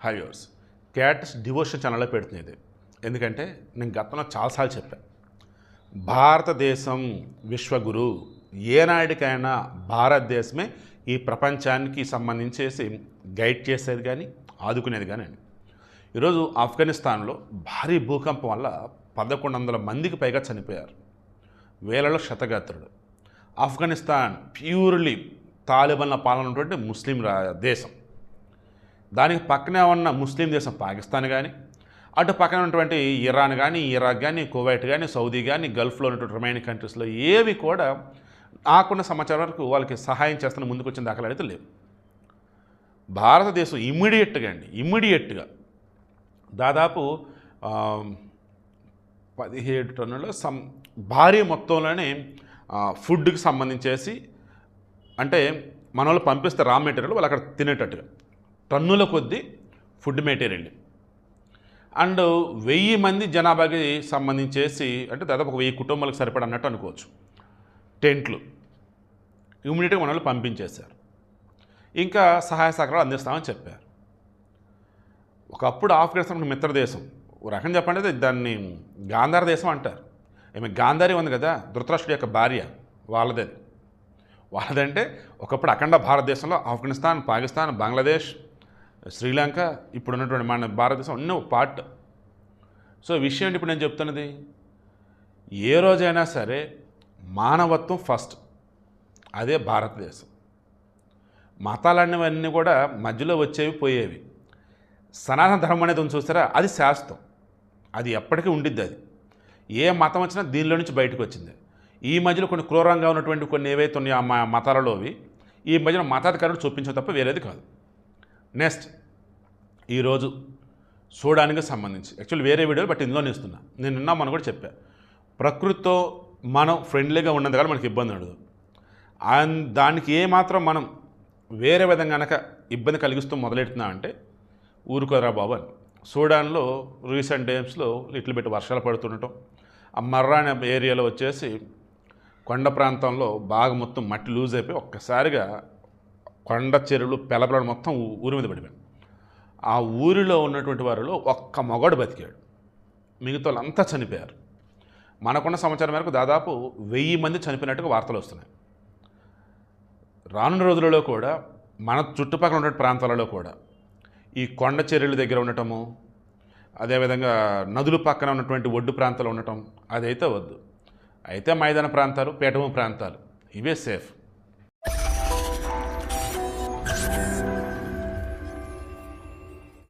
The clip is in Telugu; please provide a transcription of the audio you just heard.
హై వ్యూవర్స్, క్యాట్స్ డివోషన్ ఛానల్లో పెడుతుంది ఇది. ఎందుకంటే నేను గతంలో చాలాసార్లు చెప్పాను, భారతదేశం విశ్వగురు. ఏనాడికైనా భారతదేశమే ఈ ప్రపంచానికి సంబంధించేసి గైడ్ చేసేది కానీ ఆదుకునేది కానీ అండి. ఈరోజు ఆఫ్ఘనిస్తాన్లో భారీ భూకంపం వల్ల 1100 మందికి పైగా చనిపోయారు. వేలలో శతగాత్రుడు. ఆఫ్ఘనిస్తాన్ ప్యూర్లీ తాలిబాన్ల పాలన ఉన్నటువంటి ముస్లిం దేశం. దానికి పక్కనే ఉన్న ముస్లిం దేశం పాకిస్తాన్ కానీ, అటు పక్కన ఉన్నటువంటి ఇరాన్ కానీ, ఇరాక్ కానీ, కువైట్ కానీ, సౌదీ కానీ, గల్ఫ్లో ఉన్నటువంటి రిమైనింగ్ కంట్రీస్లో ఏవి కూడా నాకున్న సమాచారం వరకు వాళ్ళకి సహాయం చేస్తున్న ముందుకు వచ్చిన దాఖలు అయితే లేవు. భారతదేశం ఇమ్మీడియట్గా దాదాపు 17 టన్నుల భారీ మొత్తంలోనే ఫుడ్కి సంబంధించేసి, అంటే మన వాళ్ళు పంపిస్తే రా మెటీరియల్ వాళ్ళు అక్కడ తినేటట్టుగా టన్నుల కొద్దీ ఫుడ్ మెటీరియల్ అండ్ 1000 మంది జనాభాకి సంబంధించేసి, అంటే దాదాపు 1000 కుటుంబాలకు సరిపడా అన్నట్టు అనుకోవచ్చు, టెంట్లు ఇమ్మీడియట్గా మన వాళ్ళు పంపించేశారు. ఇంకా సహాయ సహకారాలు అందిస్తామని చెప్పారు. ఒకప్పుడు ఆఫ్ఘనిస్తాన్ మిత్రదేశం, ఒక రకం చెప్పండి దాన్ని గాంధార దేశం అంటారు. ఈమె గాంధారి ఉంది కదా, ధృతరాష్ట్రుడి యొక్క భార్య, వాళ్ళదంటే ఒకప్పుడు అఖండ భారతదేశంలో ఆఫ్ఘనిస్తాన్, పాకిస్తాన్, బంగ్లాదేశ్, శ్రీలంక, ఇప్పుడు ఉన్నటువంటి మన భారతదేశం అన్నీ ఒక పార్ట్. సో విషయం ఏంటి ఇప్పుడు నేను చెప్తున్నది, ఏ రోజైనా సరే మానవత్వం ఫస్ట్, అదే భారతదేశం. మతాలన్నవన్నీ కూడా మధ్యలో వచ్చేవి పోయేవి. సనాతన ధర్మం అనేది ఉంది చూస్తారా, అది శాశ్వతం, అది ఎప్పటికీ ఉండిద్ది. అది ఏ మతం వచ్చినా దీనిలో నుంచి బయటకు వచ్చింది. ఈ మధ్యలో కొన్ని క్రూరంగా ఉన్నటువంటి కొన్ని ఏవైతే ఉన్నాయో ఆ మతాలలోవి ఈ మధ్యన మతాధికారులు చూపించడం తప్ప వేరేది కాదు. నెక్స్ట్, ఈరోజు చూడడానికి సంబంధించి యాక్చువల్లీ వేరే వీడియోలు బట్ ఇందులోనే ఇస్తున్నా. నేను నిన్నామని కూడా చెప్పా, ప్రకృతితో మనం ఫ్రెండ్లీగా ఉన్నది కానీ మనకి ఇబ్బంది ఉండదు. దానికి ఏమాత్రం మనం వేరే విధంగా కనుక ఇబ్బంది కలిగిస్తూ మొదలెడుతున్నామంటే ఊరుకోరా బాబు అని. సూడాన్లో రీసెంట్ టైమ్స్లో లిటిల్ బిట్ వర్షాలు పడుతుండటం, ఆ మర్రా అనే ఏరియాలో వచ్చేసి కొండ ప్రాంతంలో బాగా మొత్తం మట్టి లూజ్ అయిపోయి ఒక్కసారిగా కొండ చెరువులు పెలపలను మొత్తం ఊరి మీద పడిపోయాయి. ఆ ఊరిలో ఉన్నటువంటి వారిలో ఒక్క మగవాడు బతికాడు, మిగతా వాళ్ళంతా చనిపోయారు. మనకున్న సమాచారం మేరకు దాదాపు 1000 మంది చనిపోయినట్టుగా వార్తలు వస్తున్నాయి. రానున్న రోజులలో కూడా మన చుట్టుపక్కల ఉన్నటువంటి ప్రాంతాలలో కూడా ఈ కొండ చర్యల దగ్గర ఉండటము, అదేవిధంగా నదుల పక్కన ఉన్నటువంటి ఒడ్డు ప్రాంతాలు ఉండటం అదైతే వద్దు. అయితే మైదాన ప్రాంతాలు, పీఠభూమి ప్రాంతాలు ఇవే సేఫ్.